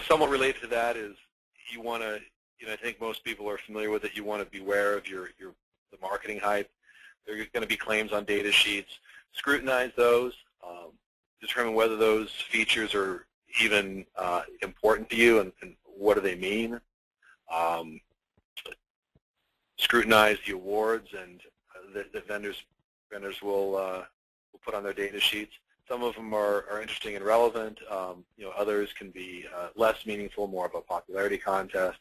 Somewhat related to that is you want to, I think most people are familiar with it. You want to beware of the marketing hype. There are going to be claims on data sheets. Scrutinize those. Determine whether those features are even important to you and what do they mean. Scrutinize the awards and that vendors will put on their data sheets. Some of them are interesting and relevant. Others can be less meaningful, more of a popularity contest.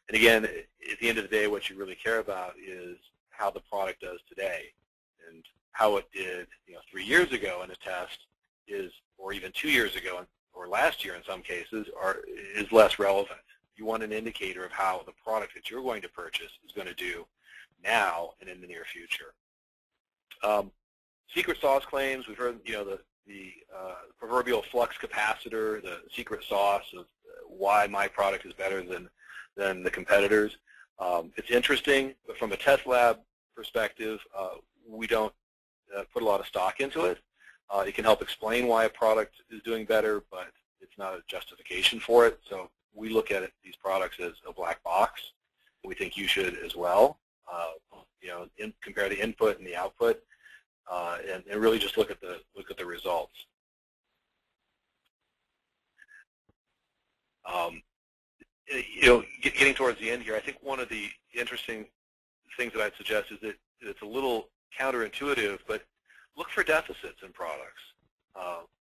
And again, at the end of the day, what you really care about is how the product does today, and how it did 3 years ago in a test or even 2 years ago, or last year in some cases, is less relevant. You want an indicator of how the product that you're going to purchase is going to do now and in the near future. Secret sauce claims, we've heard the proverbial flux capacitor, the secret sauce of why my product is better than the competitors. It's interesting, but from a test lab perspective, we don't put a lot of stock into it. It can help explain why a product is doing better, but it's not a justification for it. So we look at these products as a black box. We think you should as well. Compare the input and the output, and really just look at the results. Getting towards the end here, I think one of the interesting things that I'd suggest is that it's a little counterintuitive, but look for deficits in products.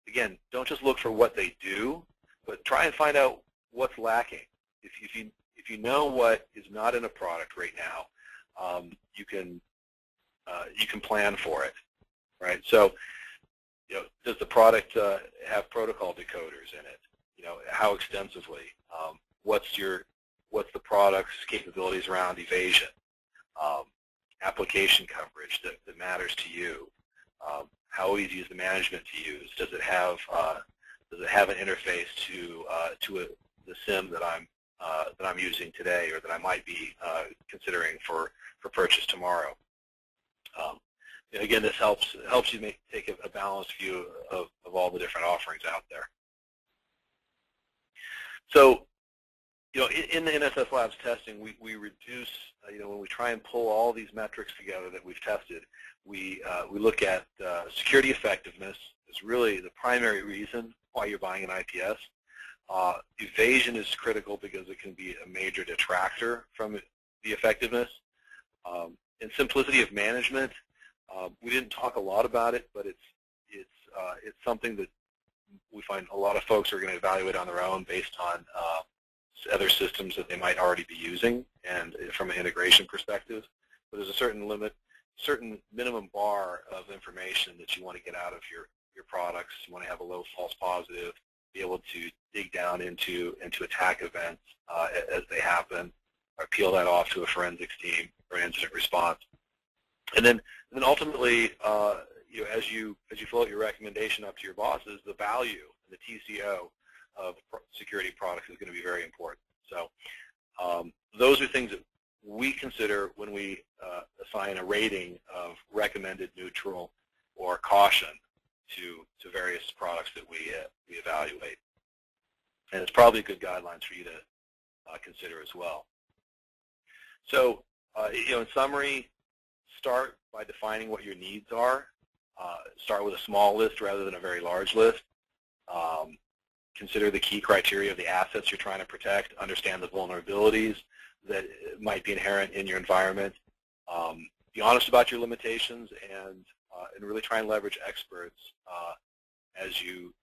Again, don't just look for what they do, but try and find out what's lacking. If you know what is not in a product right now, you can plan for it, right? So, does the product have protocol decoders in it? How extensively? What's the product's capabilities around evasion? Application coverage that matters to you? How easy is the management to use? Does it have an interface to the SIM that I'm using today, or that I might be considering for purchase tomorrow? Again, this helps you take a balanced view of all the different offerings out there. So, in the NSS Labs testing, we reduce, when we try and pull all these metrics together that we've tested, we look at security effectiveness is really the primary reason why you're buying an IPS. Evasion is critical because it can be a major detractor from the effectiveness. And simplicity of management, we didn't talk a lot about it, but it's something that we find a lot of folks are going to evaluate on their own based on other systems that they might already be using, and from an integration perspective. But there's a certain minimum bar of information that you want to get out of your products. You want to have a low false positive, be able to dig down into attack events as they happen, or peel that off to a forensics team or an incident response. And then ultimately, as you float your recommendation up to your bosses, the value, the TCO of security products is going to be very important. So those are things that we consider when we assign a rating of recommended, neutral, or caution to various products that we evaluate. And it's probably good guidelines for you to consider as well. So, in summary, start by defining what your needs are. Start with a small list rather than a very large list. Consider the key criteria of the assets you're trying to protect. Understand the vulnerabilities that might be inherent in your environment. Be honest about your limitations, and really try and leverage experts as you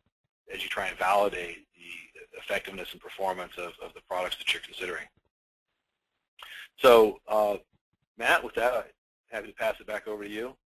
try and validate the effectiveness and performance of the products that you're considering. So, Matt, with that, I'm happy to pass it back over to you.